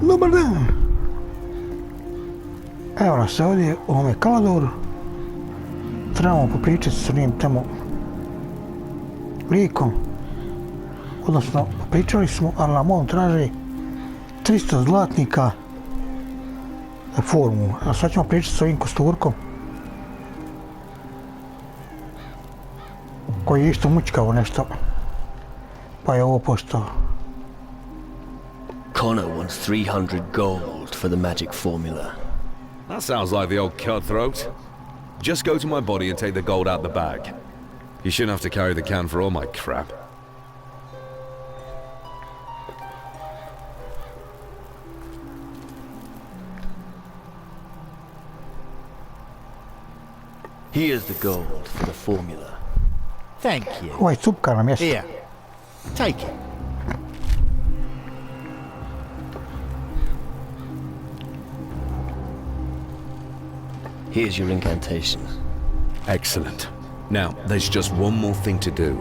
Dobar dan. Evo nas ovdje u ovome Caladoru. Trebamo popričati s njim tamo likom. Odnosno, popričali smo, ali nam on traži 300 zlatnika za formu. A sad ćemo pričati s ovim kosturkom. Koji je isto mučkavo nešto. Pa je ovo postao. Connor wants 300 gold for the magic formula. That sounds like the old cutthroat. Just go to my body and take the gold out the bag. You shouldn't have to carry the can for all my crap. Here's the gold for the formula. Thank you. Ovaj cupka na mjesto. Here, take it. Here's your incantation. Excellent. Now, there's just one more thing to do.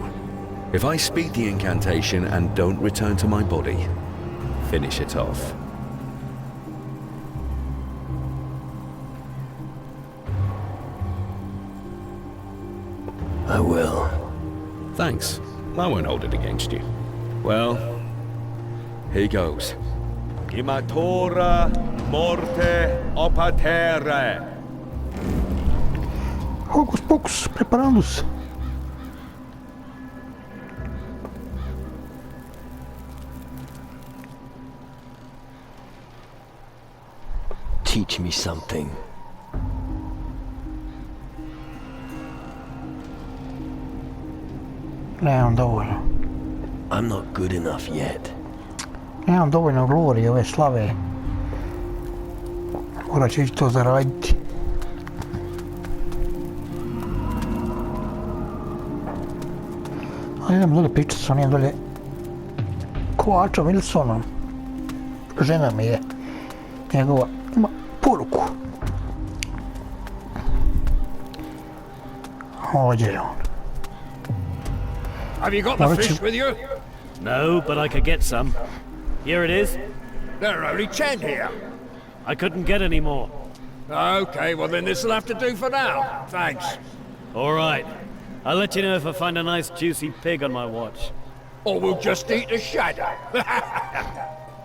If I speak the incantation and don't return to my body, finish it off. I will. Thanks. I won't hold it against you. Well, here goes. Imatora morte opatere. Hokus pokus, preparandus. Teach me something. Nemam dovoljno. I'm not good enough yet. Nemam dovoljno glorije ove slave. Morat ću ići to zaraditi. Ali idem dolje pričati s onim dolje kovačom Wilsonom. Žena mi je njegova, ima poruku. Ovdje je on. Have you got the fish with you? No, but I could get some. Here it is. There are only 10 here. I couldn't get any more. Okay, well then this'll have to do for now. Thanks. All right. I'll let you know if I find a nice juicy pig on my watch. Or we'll just eat a shadow.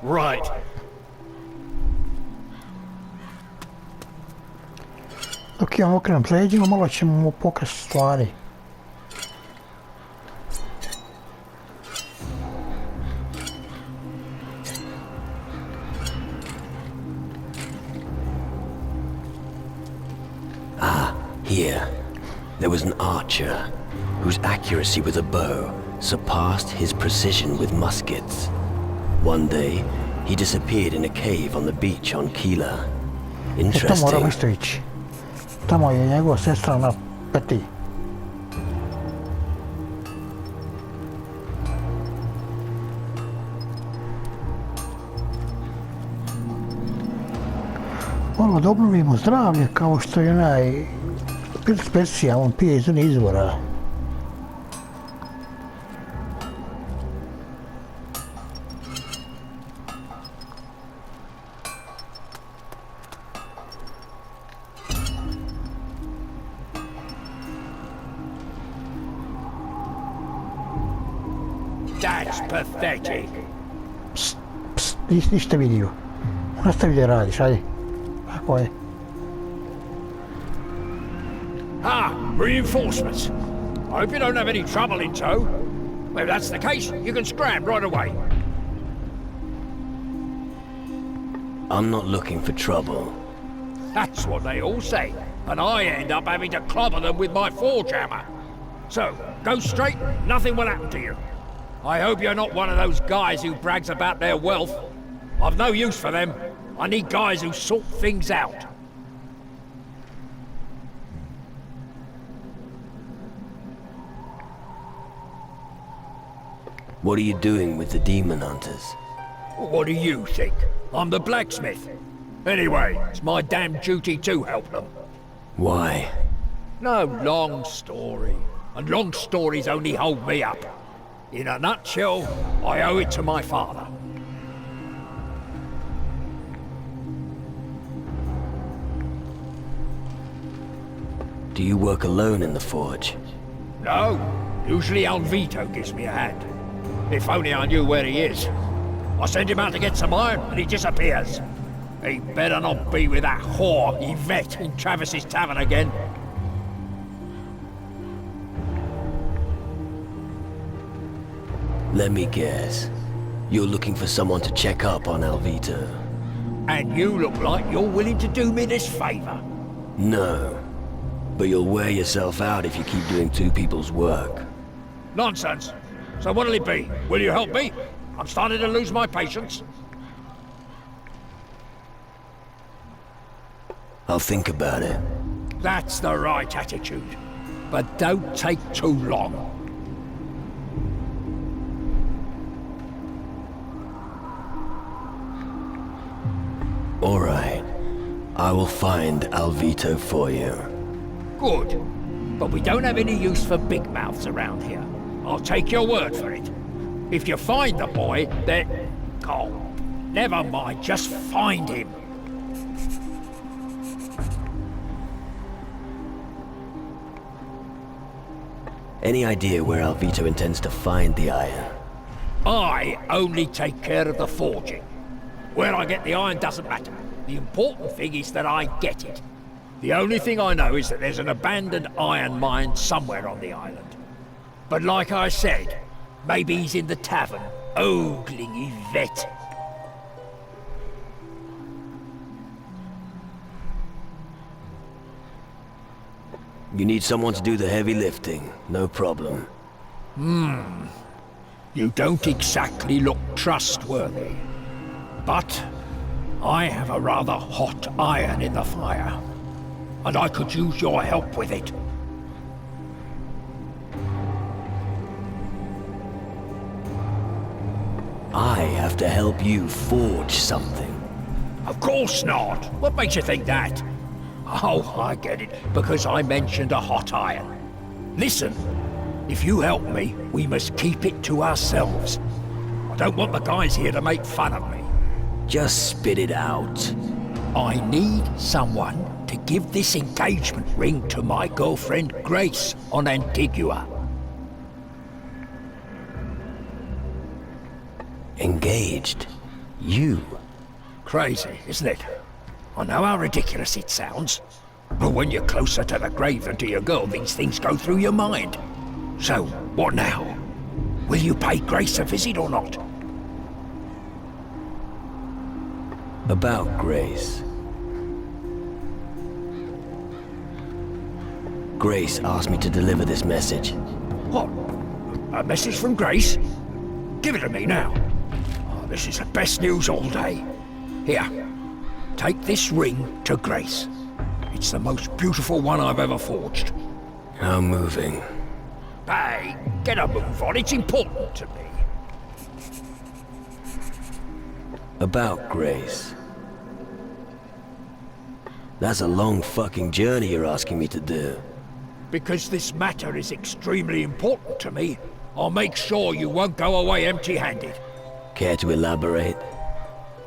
Right. Dok ja okrenem leđima, malo ćemo mu pokrasti stvari. Here, there was an archer whose accuracy with a bow surpassed his precision with muskets. One day, he disappeared in a cave on the beach on Kila. Tamo moramo Interesting. isto ići. Tamo je njegova sestra na peti. Malo da obnovimo zdravlje kao što je onaj Persija, on pije iz onih izvora. That's pathetic. Pst, nisi ništa vidio. Nastavi da radiš, ajde. Tako je. Ah, reinforcements. I hope you don't have any trouble in tow. Well, if that's the case, you can scram right away. I'm not looking for trouble. That's what they all say. And I end up having to clobber them with my forge hammer. So, go straight, nothing will happen to you. I hope you're not one of those guys who brags about their wealth. I've no use for them. I need guys who sort things out. What are you doing with the demon hunters? What do you think? I'm the blacksmith. Anyway, it's my damn duty to help them. Why? No long story. And long stories only hold me up. In a nutshell, I owe it to my father. Do you work alone in the forge? No, usually Alvito gives me a hand. If only I knew where he is. I send him out to get some iron and he disappears. He better not be with that whore, Yvette, in Travis's tavern again. Let me guess. You're looking for someone to check up on Alvito. And you look like you're willing to do me this favor. No. But you'll wear yourself out if you keep doing two people's work. Nonsense. So what'll it be? Will you help me? I'm starting to lose my patience. I'll think about it. That's the right attitude. But don't take too long. All right. I will find Alvito for you. Good. But we don't have any use for big mouths around here. I'll take your word for it. If you find the boy, then... Oh, never mind. Just find him. Any idea where Alvito intends to find the iron? I only take care of the forging. Where I get the iron doesn't matter. The important thing is that I get it. The only thing I know is that there's an abandoned iron mine somewhere on the island. But like I said, maybe he's in the tavern, ogling Yvette. You need someone to do the heavy lifting. No problem. You don't exactly look trustworthy. But I have a rather hot iron in the fire. And I could use your help with it. I have to help you forge something. Of course not. What makes you think that? Oh, I get it. Because I mentioned a hot iron. Listen, if you help me, we must keep it to ourselves. I don't want the guys here to make fun of me. Just spit it out. I need someone to give this engagement ring to my girlfriend Grace on Antigua. Engaged? You? Crazy, isn't it? I know how ridiculous it sounds. But when you're closer to the grave than to your girl, these things go through your mind. So, what now? Will you pay Grace a visit or not? About Grace. Grace asked me to deliver this message. What? A message from Grace? Give it to me now. Oh, this is the best news all day. Here, take this ring to Grace. It's the most beautiful one I've ever forged. How moving. Hey, get a move on. It's important to me. About Grace. That's a long fucking journey you're asking me to do. Because this matter is extremely important to me, I'll make sure you won't go away empty-handed. Care to elaborate?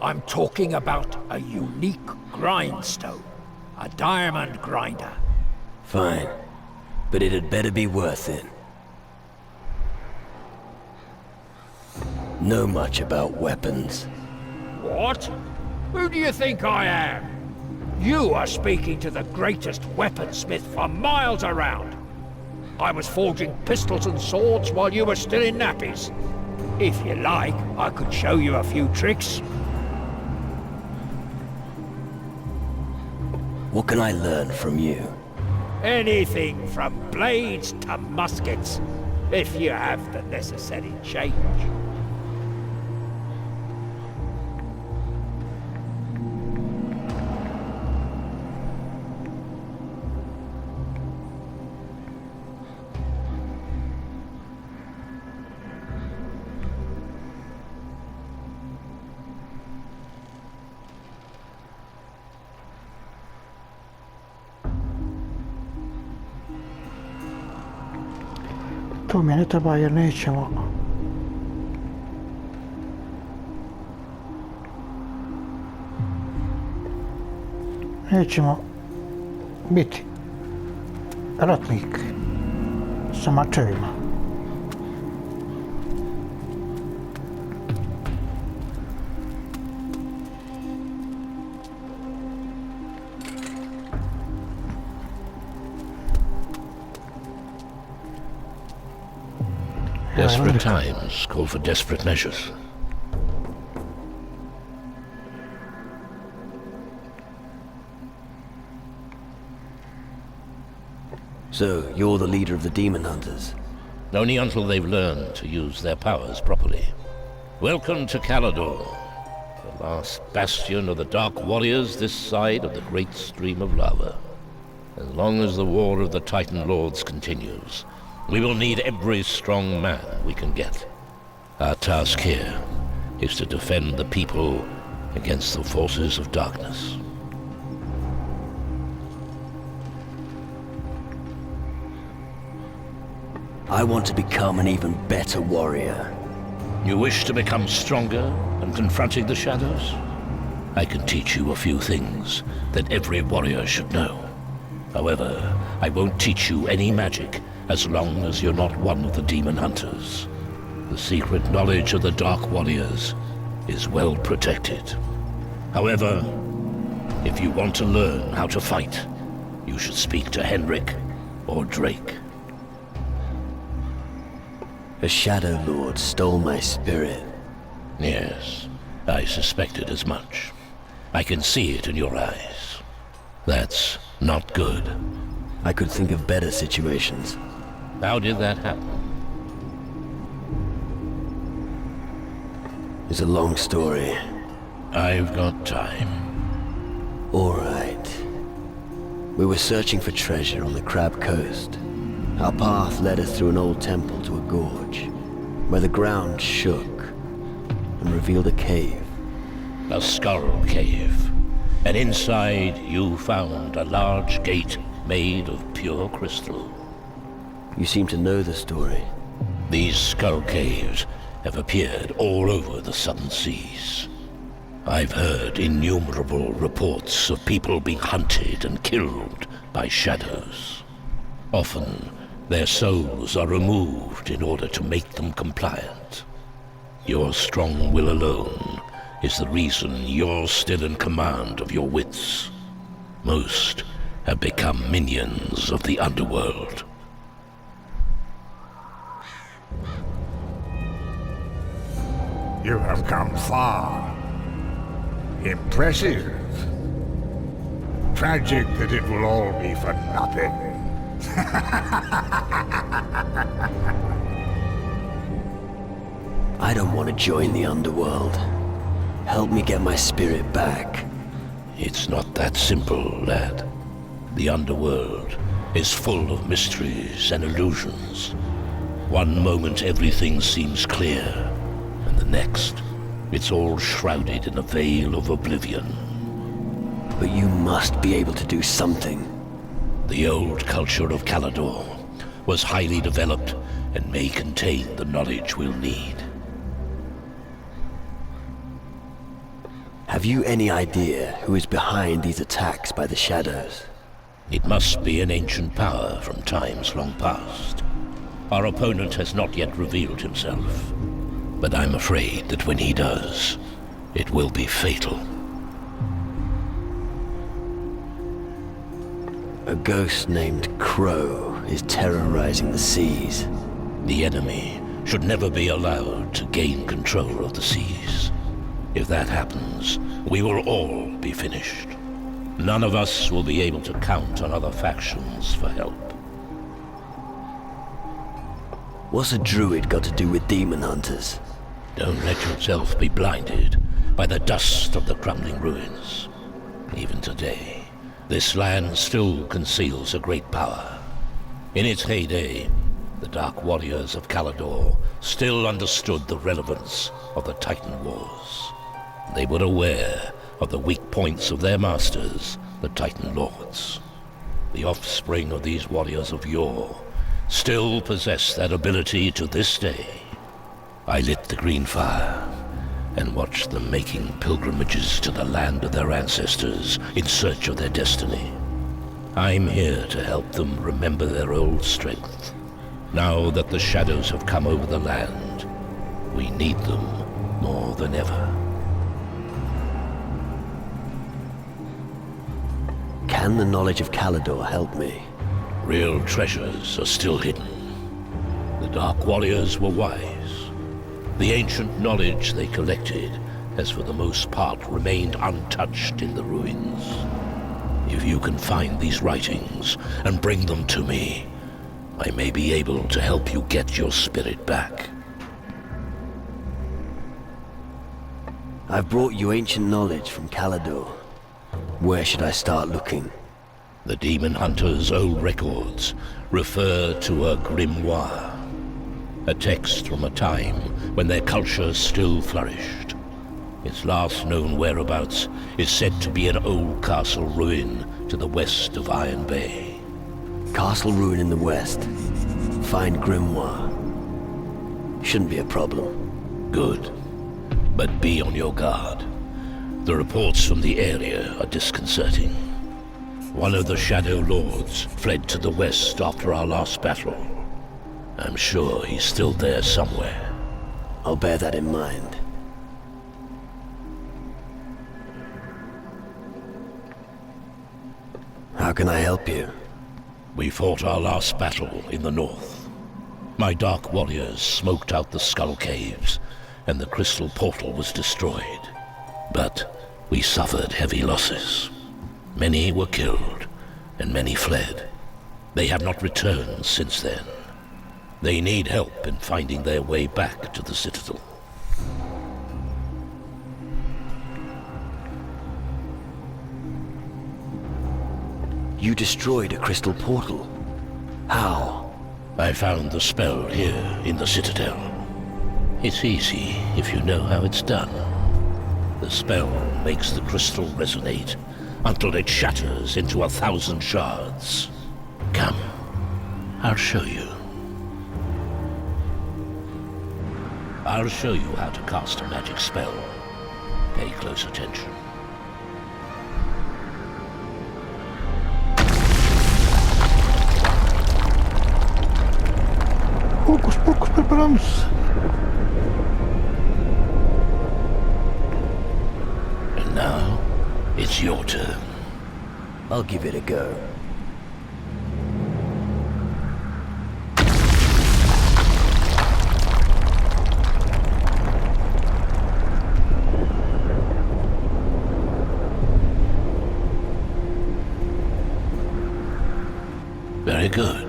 I'm talking about a unique grindstone. A diamond grinder. Fine. But it had better be worth it. Know much about weapons. What? Who do you think I am? You are speaking to the greatest weaponsmith for miles around. I was forging pistols and swords while you were still in nappies. If you like, I could show you a few tricks. What can I learn from you? Anything from blades to muskets, if you have the necessary change. To mi ne treba jer nećemo. Nećemo biti. ratnik sa mačevima. Desperate times call for desperate measures. So, you're the leader of the demon hunters? Only until they've learned to use their powers properly. Welcome to Calador, the last bastion of the Dark Warriors this side of the great stream of lava. As long as the war of the Titan Lords continues, we will need every strong man we can get. Our task here is to defend the people against the forces of darkness. I want to become an even better warrior. You wish to become stronger and confronting the shadows? I can teach you a few things that every warrior should know. However, I won't teach you any magic as long as you're not one of the demon hunters. The secret knowledge of the Dark Warriors is well protected. However, if you want to learn how to fight, you should speak to Henrik or Drake. A Shadow Lord stole my spirit. Yes, I suspected as much. I can see it in your eyes. That's not good. I could think of better situations. How did that happen? It's a long story. I've got time. All right. We were searching for treasure on the Crab Coast. Our path led us through an old temple to a gorge, where the ground shook and revealed a cave. A skull cave. And inside you found a large gate made of pure crystal. You seem to know the story. These skull caves have appeared all over the southern seas. I've heard innumerable reports of people being hunted and killed by shadows. Often, their souls are removed in order to make them compliant. Your strong will alone is the reason you're still in command of your wits. Most have become minions of the underworld. You have come far. Impressive. Tragic that it will all be for nothing. I don't want to join the underworld. Help me get my spirit back. It's not that simple, lad. The underworld is full of mysteries and illusions. One moment everything seems clear, and the next, it's all shrouded in a veil of oblivion. But you must be able to do something. The old culture of Calador was highly developed and may contain the knowledge we'll need. Have you any idea who is behind these attacks by the shadows? It must be an ancient power from times long past. Our opponent has not yet revealed himself, but I'm afraid that when he does, it will be fatal. A ghost named Crow is terrorizing the seas. The enemy should never be allowed to gain control of the seas. If that happens, we will all be finished. None of us will be able to count on other factions for help. What's a druid got to do with demon hunters? Don't let yourself be blinded by the dust of the crumbling ruins. Even today, this land still conceals a great power. In its heyday, the Dark Warriors of Calador still understood the relevance of the Titan Wars. They were aware of the weak points of their masters, the Titan Lords. The offspring of these warriors of yore still possess that ability to this day. I lit the green fire and watched them making pilgrimages to the land of their ancestors in search of their destiny. I'm here to help them remember their old strength. Now that the shadows have come over the land, we need them more than ever. Can the knowledge of Calador help me? Real treasures are still hidden. The Dark Warriors were wise. The ancient knowledge they collected has for the most part remained untouched in the ruins. If you can find these writings and bring them to me, I may be able to help you get your spirit back. I've brought you ancient knowledge from Calador. Where should I start looking? The Demon Hunter's old records refer to a grimoire, a text from a time when their culture still flourished. Its last known whereabouts is said to be an old castle ruin to the west of Iron Bay. Castle ruin in the west. Find grimoire. Shouldn't be a problem. Good. But be on your guard. The reports from the area are disconcerting. One of the Shadow Lords fled to the west after our last battle. I'm sure he's still there somewhere. I'll bear that in mind. How can I help you? We fought our last battle in the north. My Dark Warriors smoked out the Skull Caves, and the Crystal Portal was destroyed. But we suffered heavy losses. Many were killed, and many fled. They have not returned since then. They need help in finding their way back to the Citadel. You destroyed a crystal portal. How? I found the spell here in the Citadel. It's easy if you know how it's done. The spell makes the crystal resonate until it shatters into 1,000 shards. Come, I'll show you. I'll show you how to cast a magic spell. Pay close attention. Poucos, preparamos. And now, it's your turn. I'll give it a go. Very good.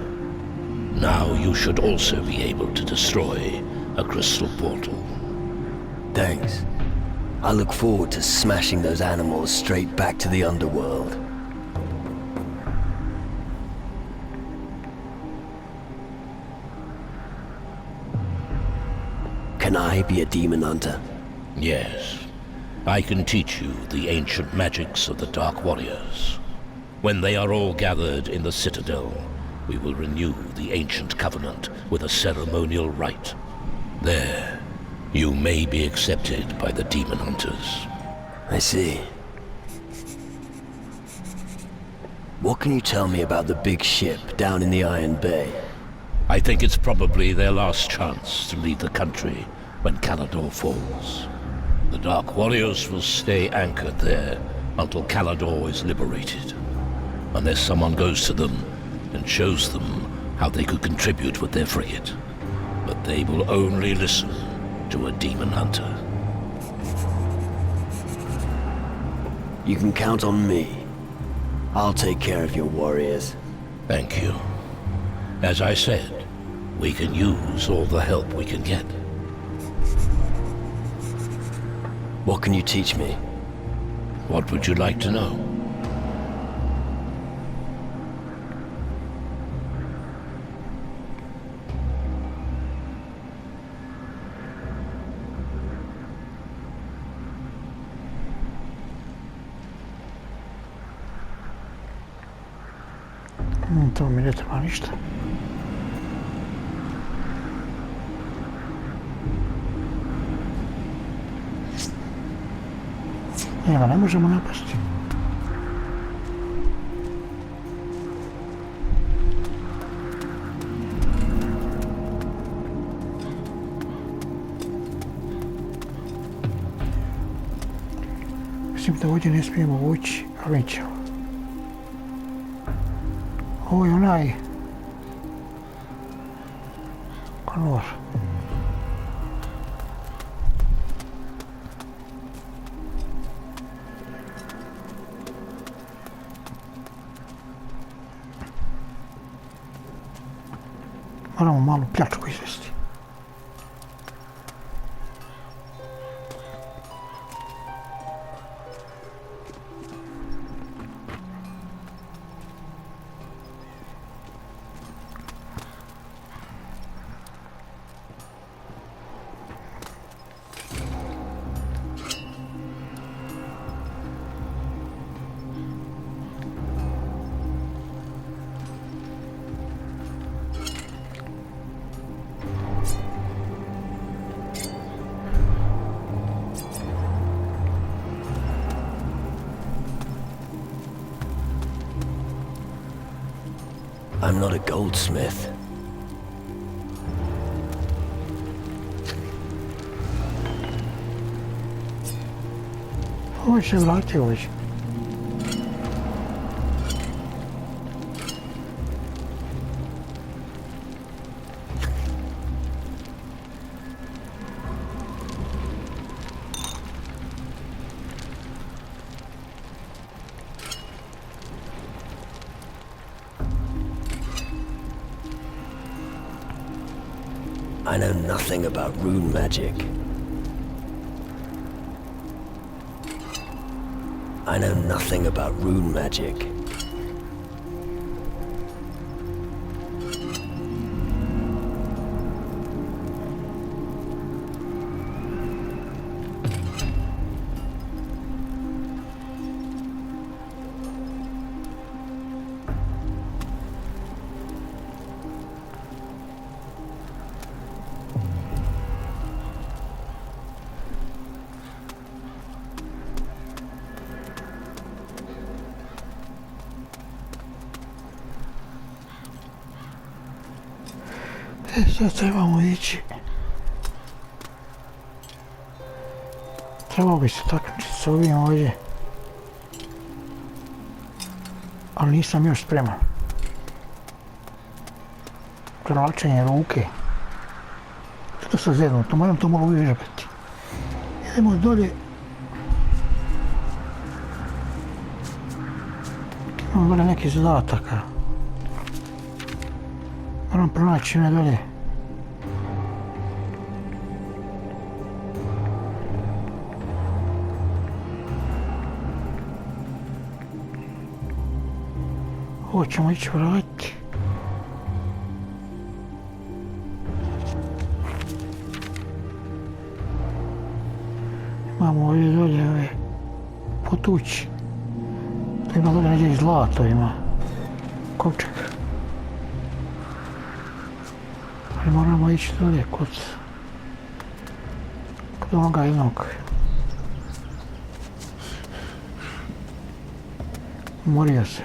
Now you should also be able to destroy a crystal portal. Thanks. I look forward to smashing those animals straight back to the underworld. Can I be a demon hunter? Yes. I can teach you the ancient magics of the Dark Warriors. When they are all gathered in the Citadel, we will renew the ancient covenant with a ceremonial rite. There, you may be accepted by the Demon Hunters. I see. What can you tell me about the big ship down in the Iron Bay? I think it's probably their last chance to leave the country when Calador falls. The Dark Warriors will stay anchored there until Calador is liberated. Unless someone goes to them and shows them how they could contribute with their frigate. But they will only listen to a demon hunter. You can count on me. I'll take care of your warriors. Thank you. As I said, we can use all the help we can get. What can you teach me? What would you like to know? To mi ne treba ništa. Evo, ne možemo napasti. Mislim da ovdje ne smijemo ući, ali mi ćemo. Ovo je onaj... Calador. Moramo malu pljačku izvesti. I'm not a goldsmith. Ovo se vrati ovdje. I know nothing about rune magic. I know nothing about rune magic. Sad trebamo ići. Trebao bi se takmičiti s ovim ovdje. Ali nisam još spreman. Prelačenje ruke. Što sam zednuto, moram to malo uvježbati. Idemo dolje. Imamo dolje neki zadataka. Moram pronaći ne dolje. Ovo ćemo ići vratiti. Imamo ovdje dolje ove potući. To ima dolje neđe i zlato ima. Kovčeg. Ali moramo ići dolje kod onoga jednog. Umorio se.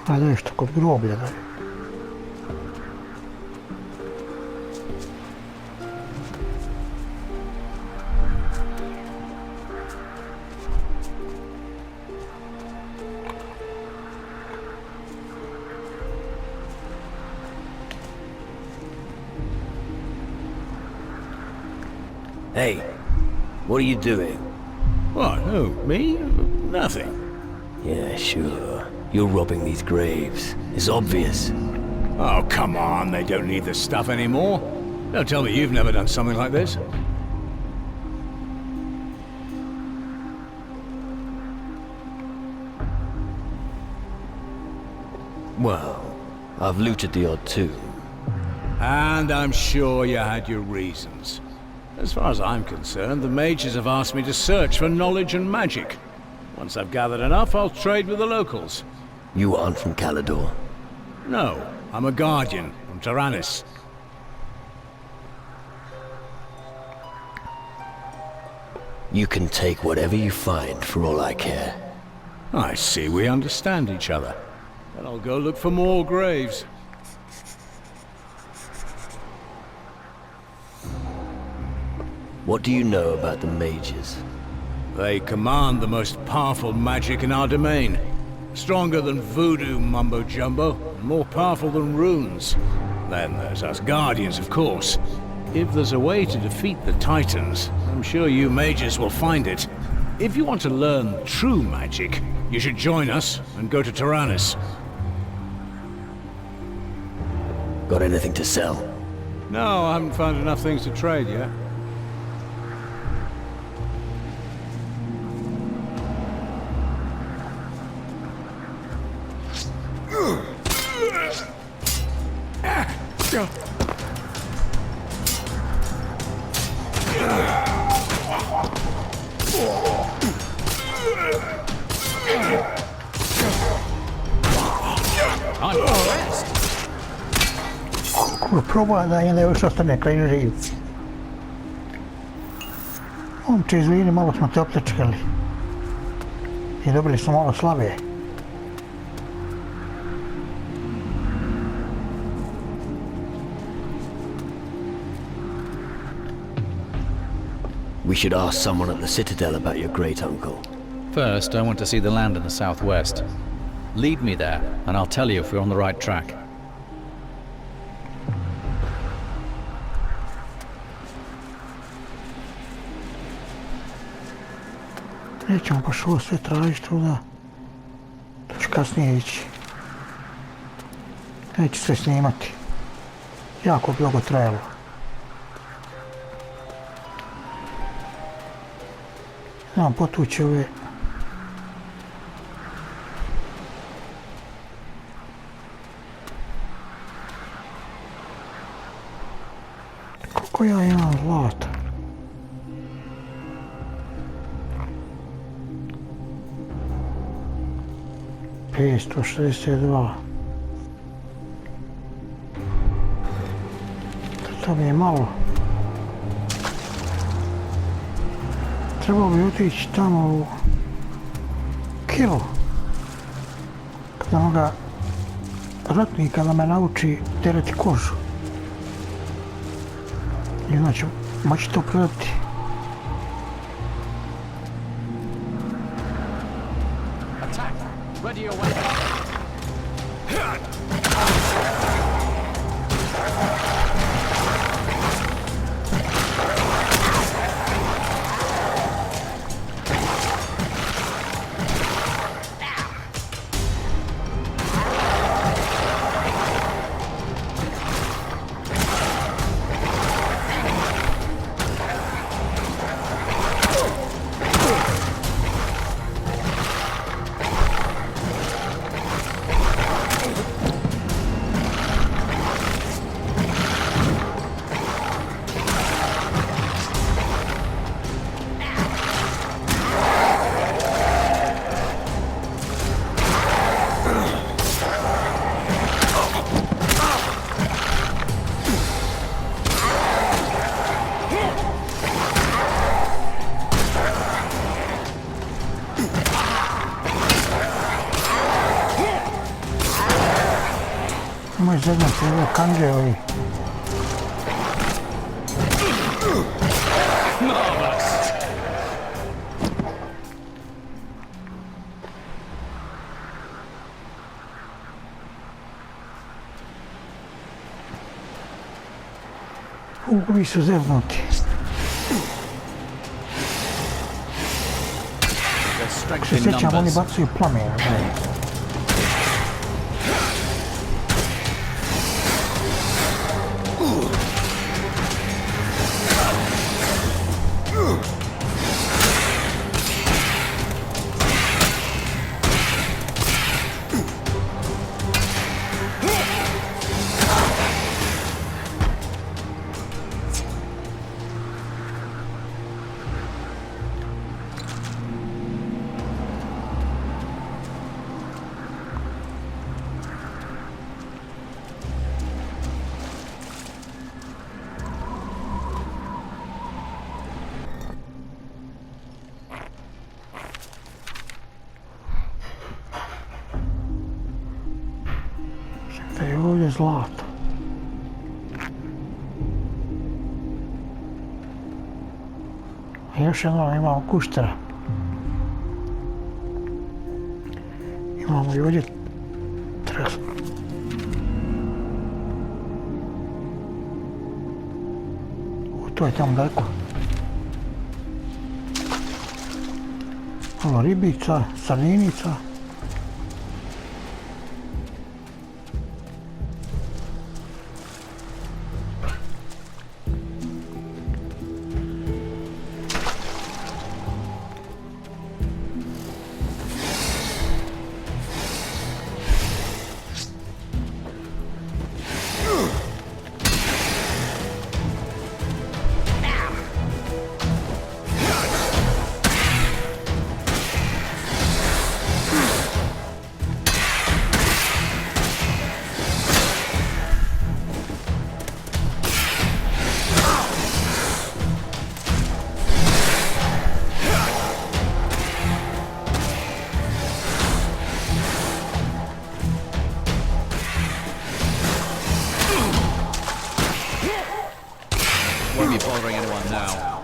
Ajde nešto kod groblja dalje. Hey, what are you doing? What, who, me? Nothing. Yeah, sure. You're robbing these graves. It's obvious. Oh, come on, they don't need this stuff anymore. Don't tell me you've never done something like this. Well, I've looted the odd tomb. And I'm sure you had your reasons. As far as I'm concerned, the mages have asked me to search for knowledge and magic. Once I've gathered enough, I'll trade with the locals. You aren't from Calador. No, I'm a guardian from Tyrannus. You can take whatever you find for all I care. I see we understand each other. Then I'll go look for more graves. What do you know about the mages? They command the most powerful magic in our domain. Stronger than voodoo mumbo-jumbo, and more powerful than runes. Then there's us guardians, of course. If there's a way to defeat the Titans, I'm sure you mages will find it. If you want to learn true magic, you should join us and go to Tyrannus. Got anything to sell? No, I haven't found enough things to trade yet. Proba da jedan još ostane kraj živ. Momče, izvini, malo smo te opljačkali. I dobili smo malo slave. We should ask someone at the Citadel about your great-uncle. First, I want to see the land in the southwest. Lead me there, and I'll tell you if we're on the right track. Nećemo baš ovo sve tražiti tuda. To ću kasnije ići. Neću sve snimati. Jako bi ovo trajalo. Znam potući ove... Koliko ja imam zlata? Petsto 62. To mi je malo. Trebao bi otići tamo u Kilo. Kod onoga ratnika da me nauči terati kožu. I znači moći to prodati. Ready your weapon. Moj zadnji ovo kanđe ovi. Ovi su zevnuti. Ako se sjećam, oni bacaju plamena. Šta je ovdje zlato? A još jednom imamo kuštera. Imamo i ovdje tres. To je tamo daleko. Malo ribica, srninica. Won't be bothering anyone now.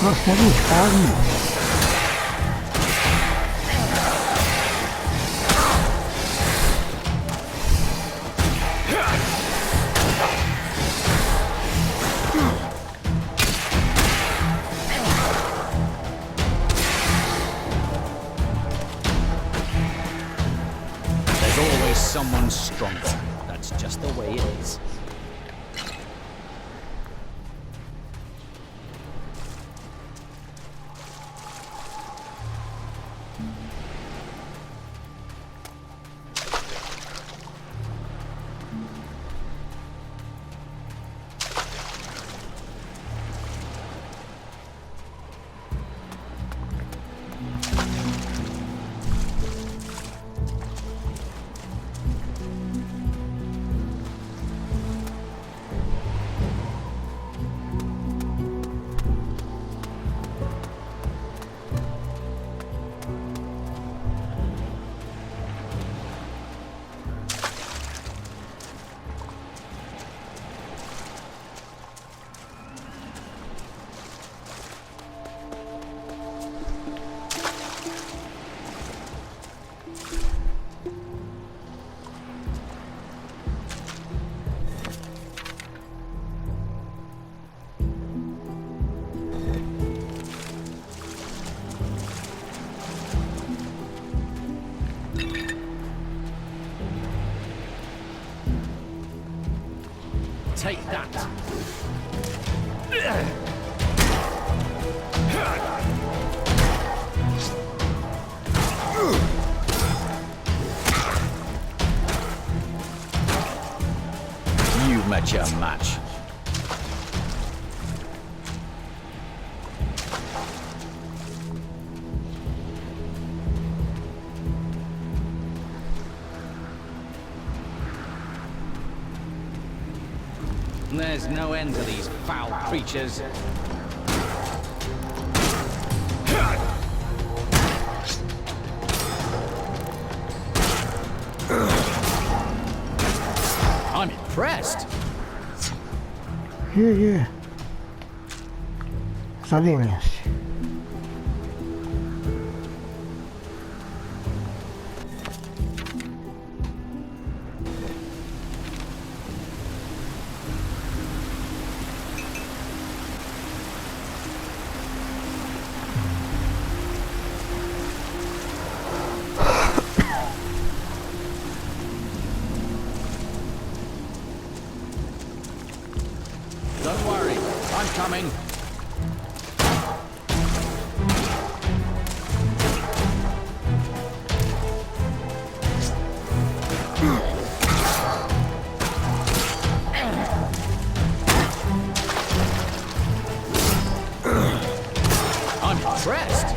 Baš mogu ispavni. There's always someone stronger. That's just the way it is. Take that. You've met your match. There's no end to these foul creatures. I'm impressed. Je. Zadivljen si. Don't worry, I'm coming. I'm impressed.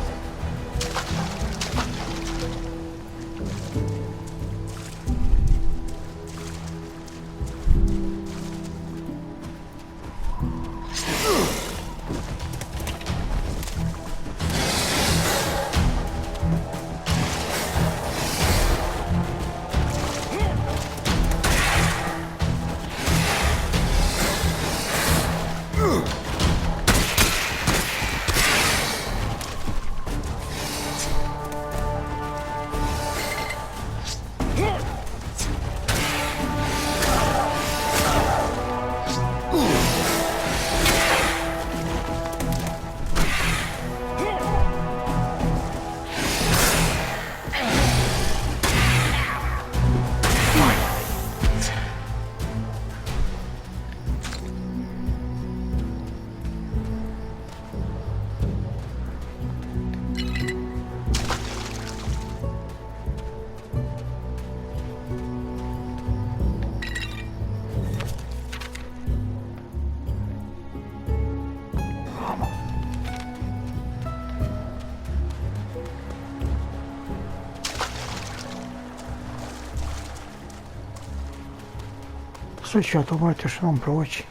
Sve ću ja to morati još jednom proći.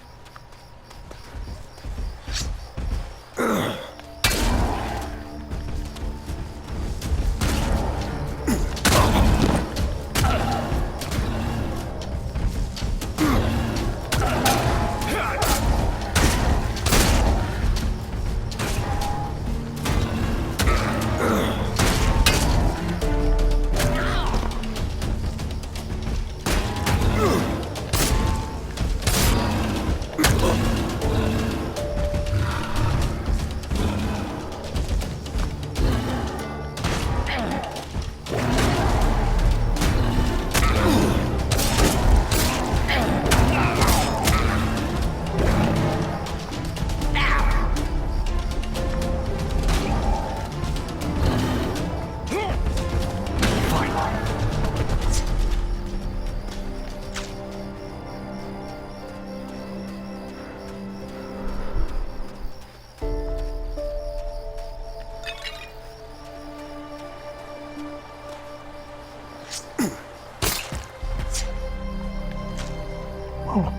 Malo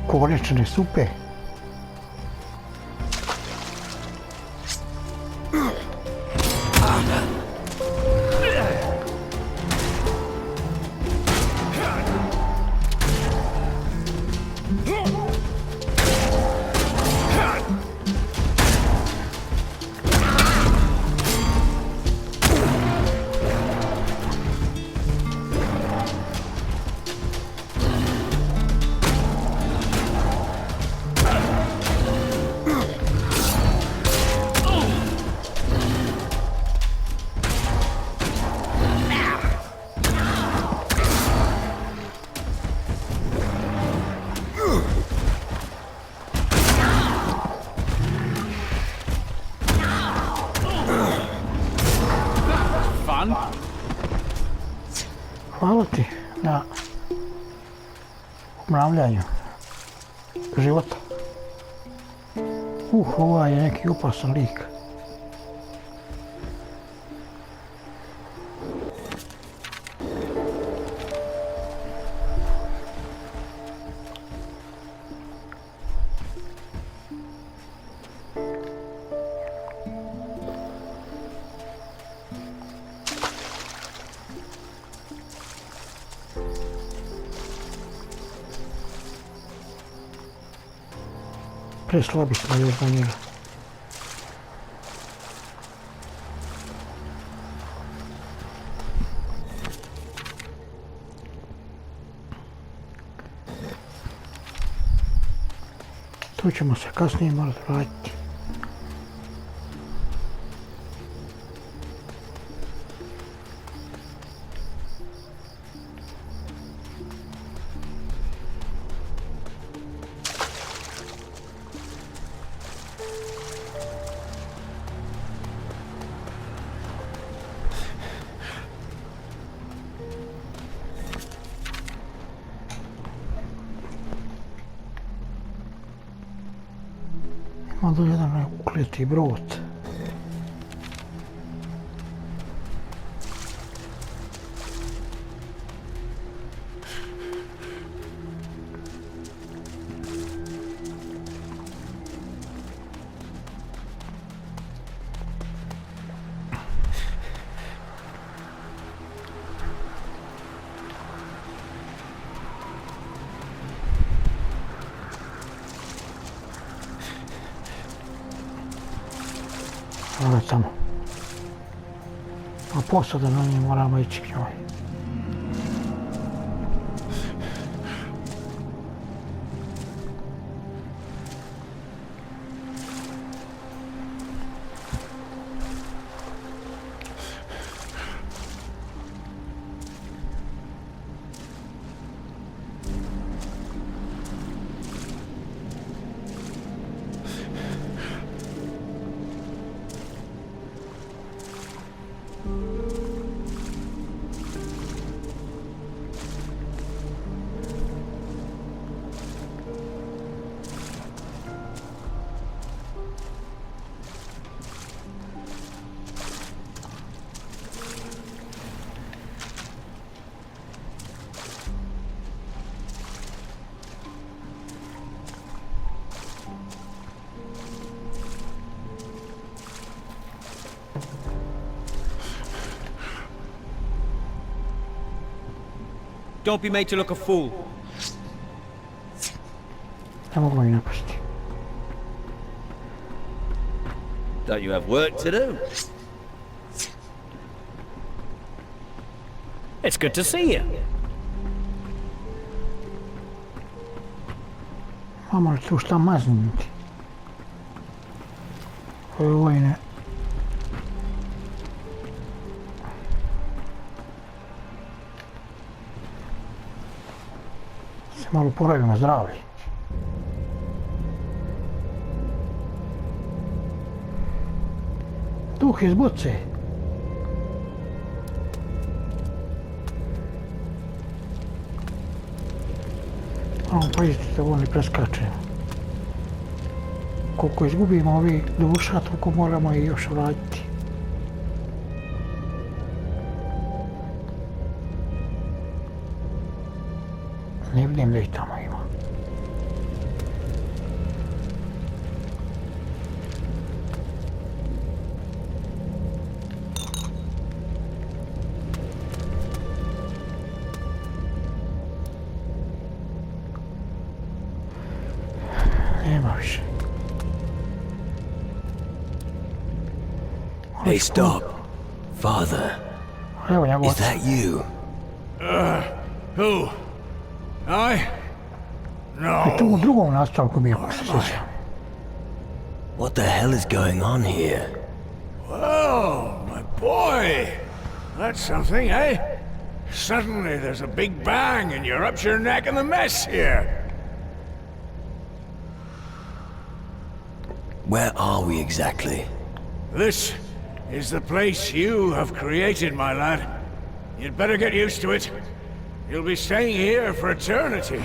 korične supe. Hvala ti na obnavljanju života. Ovaj je neki opasan lik. Preslabi smo još za njega. Tu ćemo se kasnije morati vratiti. Ima do jedan ukleti brod. Ovo tamo. A posada na njih moramo ići k njoj. Don't be made to look a fool. Ne mogu ih napasti. Don't you have work to do? It's good to see you. Mamo li tu šta mazniti? Ove vojne. Se malo poravimo zdravlje. Duh iz buce. Ovo pa izdite, ovo ne preskačemo. Koliko izgubimo ovi duša, toliko moramo i još vratiti. Ne vidim da ih tamo ima. Nema više. Hey, stop. Father, Evo njegov. is that you? Who? I? Tu u No. drugom nastavku bio, ako se sjećam. What the hell is going on here? Oh, my boy. That's something, eh? Suddenly there's a big bang and you're up to your neck in the mess here. Where are we exactly? This is the place you have created, my lad. You'd better get used to it. You'll be staying here for eternity.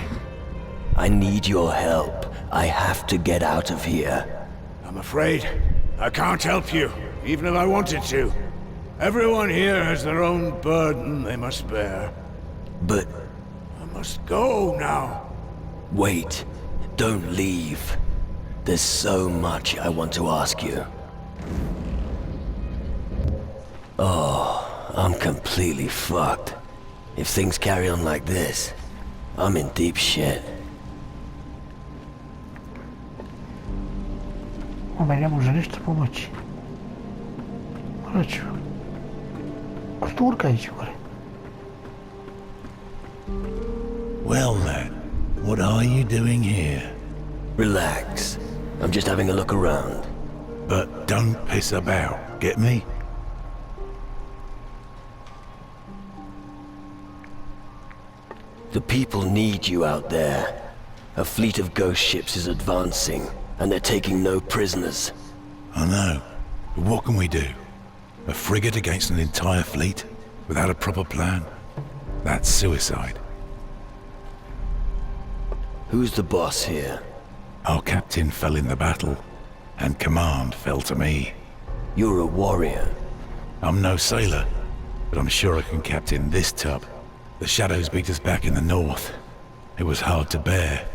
I need your help. I have to get out of here. I'm afraid I can't help you, even if I wanted to. Everyone here has their own burden they must bear. But I must go now. wait, don't leave. There's so much I want to ask you. Oh, I'm completely fucked. If things carry on like this, I'm in deep shit. Ome ne može ništa pomoći. Morat ću kod Turka ići gore. Well then, what are you doing here? Relax. I'm just having a look around. But don't piss about, get me? The people need you out there. A fleet of ghost ships is advancing, and they're taking no prisoners. I know, but what can we do? A frigate against an entire fleet? Without a proper plan? That's suicide. Who's the boss here? Our captain fell in the battle, and command fell to me. You're a warrior. I'm no sailor, but I'm sure I can captain this tub. The shadows beat us back in the north. It was hard to bear.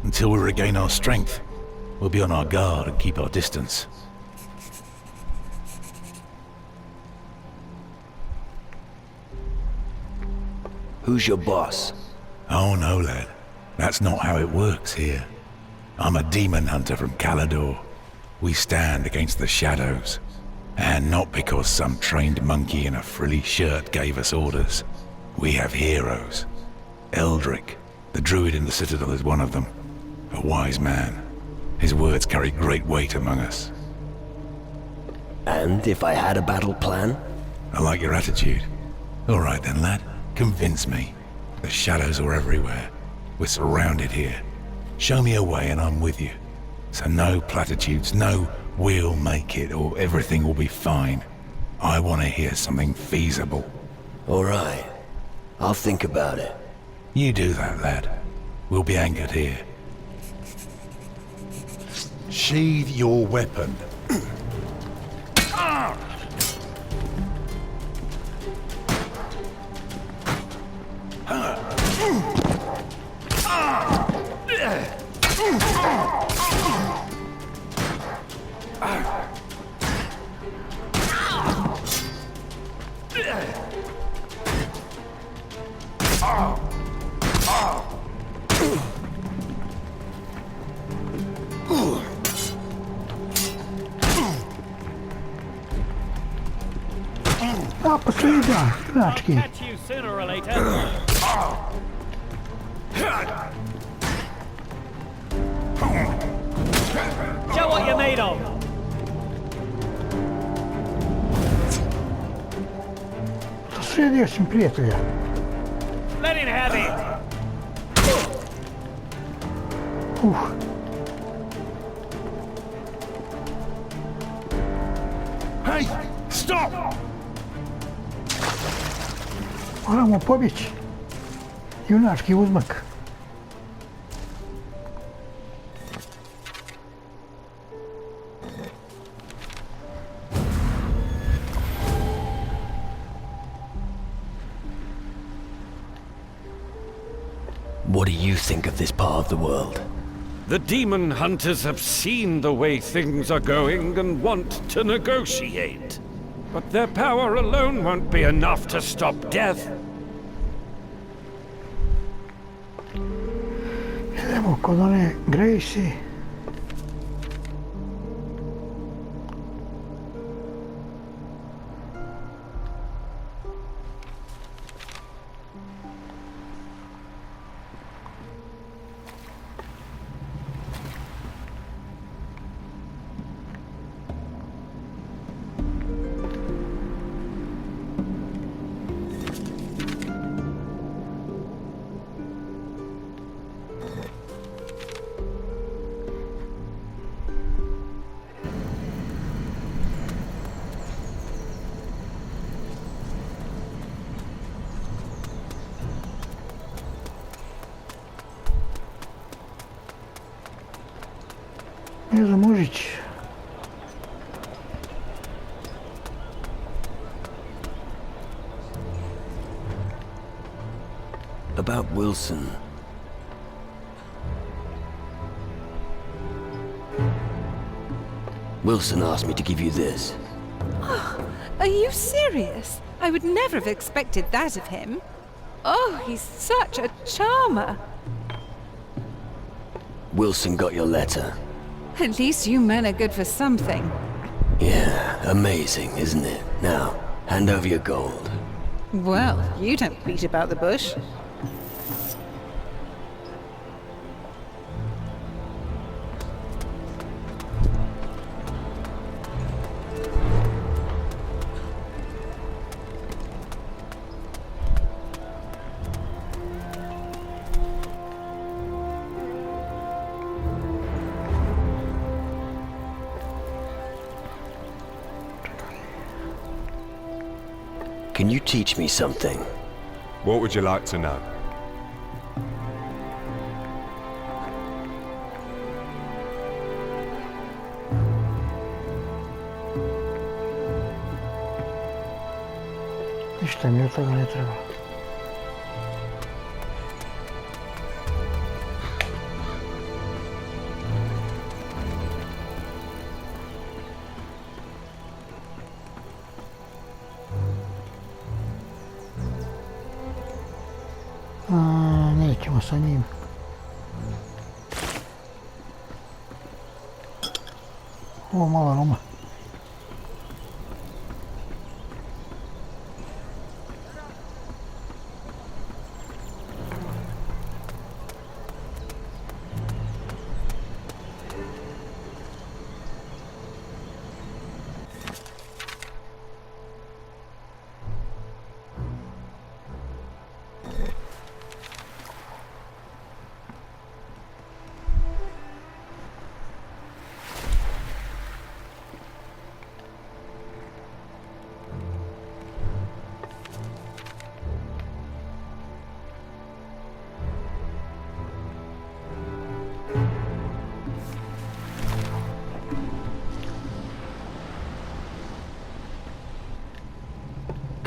Until we regain our strength, we'll be on our guard and keep our distance. Who's your boss? Oh no, lad. That's not how it works here. I'm a demon hunter from Calador. We stand against the shadows. And not because some trained monkey in a frilly shirt gave us orders. We have heroes. Eldrick, the druid in the citadel, is one of them. A wise man. His words carry great weight among us. And if I had a battle plan? I like your attitude. All right then, lad. Convince me. The shadows are everywhere. We're surrounded here. Show me a way and I'm with you. So no platitudes, no we'll make it or everything will be fine. I want to hear something feasible. All right. I'll think about it. You do that, lad. We'll be anchored here. Sheathe your weapon. A, pa se ide, Junacki. Catch you sooner or later. Show what you're made of. Sredio sam prijatelja. Let him have it. Hey, stop! Moramo pobjeći. Junački uzmak. What do you think of this part of the world? The demon hunters have seen the way things are going and want to negotiate. But their power alone won't be enough to stop death. Idemo kod one Gracie. Ne znam, Mužić. About Wilson. Wilson asked me to give you this. Are you serious? I would never have expected that of him. Oh, he's such a charmer. Wilson got your letter. At least you men are good for something. Yeah, amazing, isn't it? Now, hand over your gold. Well, you don't beat about the bush. Can you teach me something? What would you like to know? Ništa mi od toga ne treba. Nećemo sa njim. Ovo mala Roma.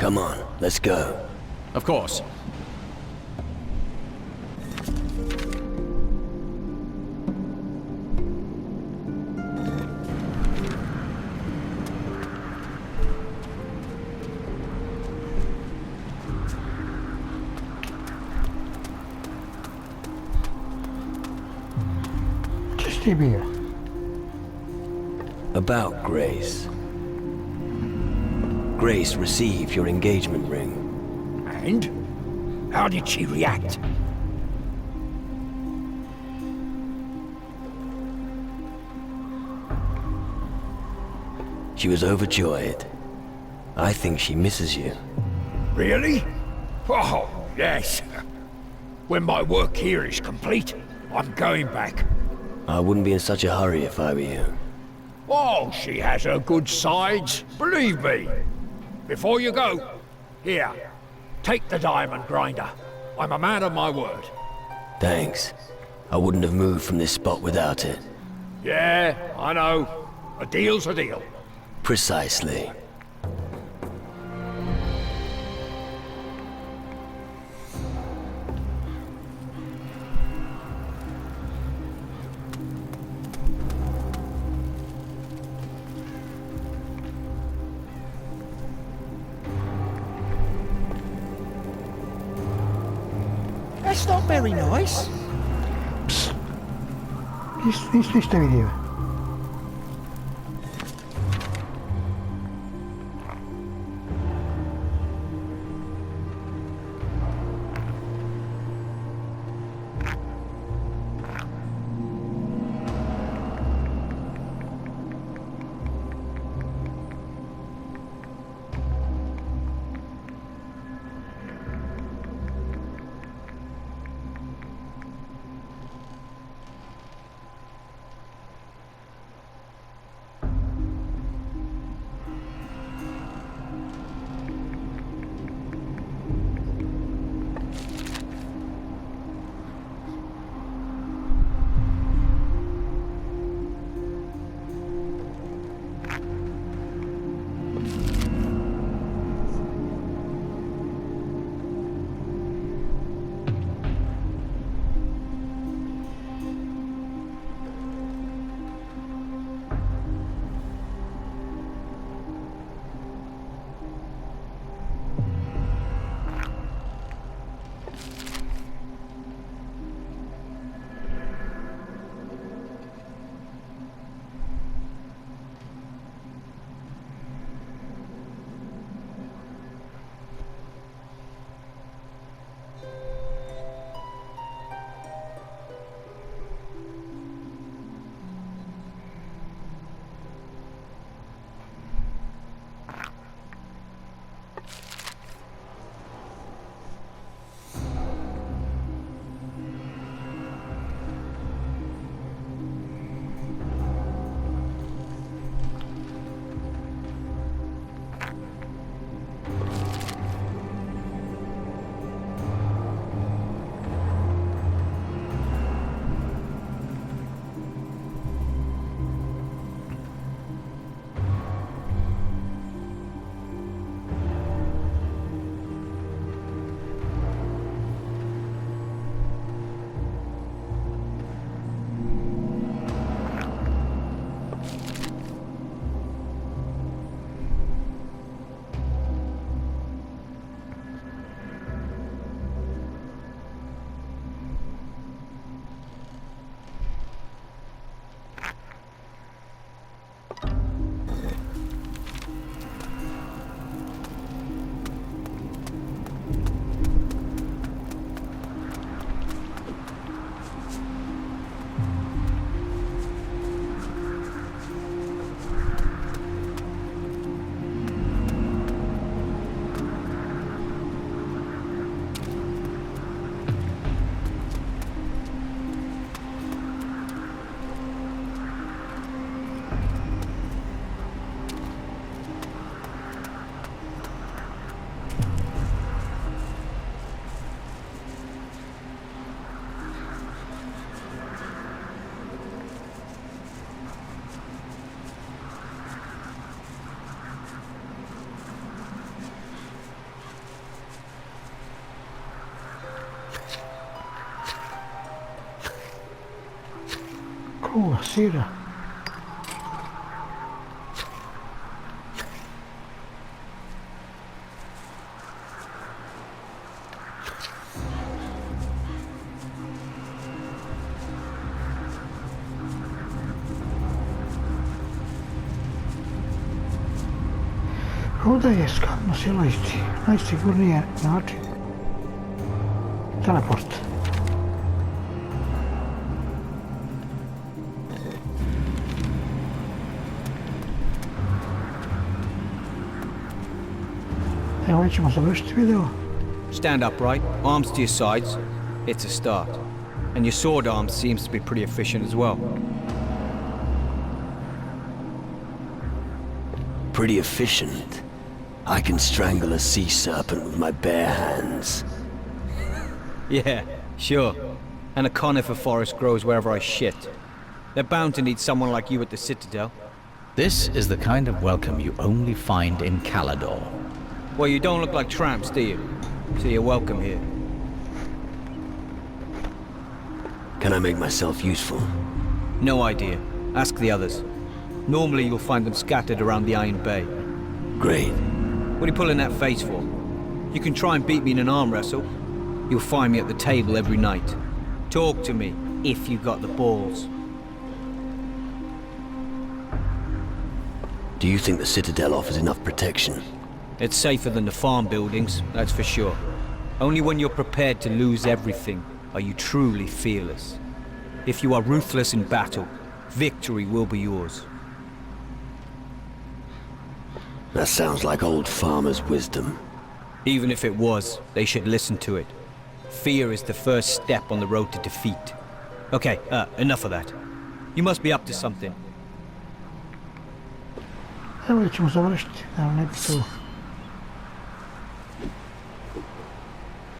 Come on, let's go. Of course. Češ ti bio? About Grace. Grace received your engagement ring. And? How did she react? She was overjoyed. I think she misses you. Really? Oh, yes. When my work here is complete, I'm going back. I wouldn't be in such a hurry if I were you. Oh, she has her good sides, believe me. Before you go, here, take the diamond grinder. I'm a man of my word. Thanks. I wouldn't have moved from this spot without it. Yeah, I know. A deal's a deal. Precisely. That's not very nice. Ništa vidio. Kruga, sira. Ruda je nosila najsigurniji način. Teleport. Evo, ovdje ćemo završiti video. Stand upright, arms to your sides. It's a start. And your sword arm seems to be pretty efficient as well. Pretty efficient. I can strangle a sea serpent with my bare hands. Yeah, sure. And a conifer forest grows wherever I shit. They're bound to need someone like you at the Citadel. This is the kind of welcome you only find in Calador. Well, you don't look like tramps, do you? So you're welcome here. Can I make myself useful? No idea. Ask the others. Normally you'll find them scattered around the Iron Bay. Great. What are you pulling that face for? You can try and beat me in an arm wrestle. You'll find me at the table every night. Talk to me, if you got the balls. Do you think the Citadel offers enough protection? It's safer than the farm buildings, that's for sure. Only when you're prepared to lose everything are you truly fearless. If you are ruthless in battle, victory will be yours. That sounds like old farmer's wisdom. Even if it was, they should listen to it. Fear is the first step on the road to defeat. Okay, enough of that. You must be up to something. Evo, ovdje ćemo završiti. Evo, ne bi tu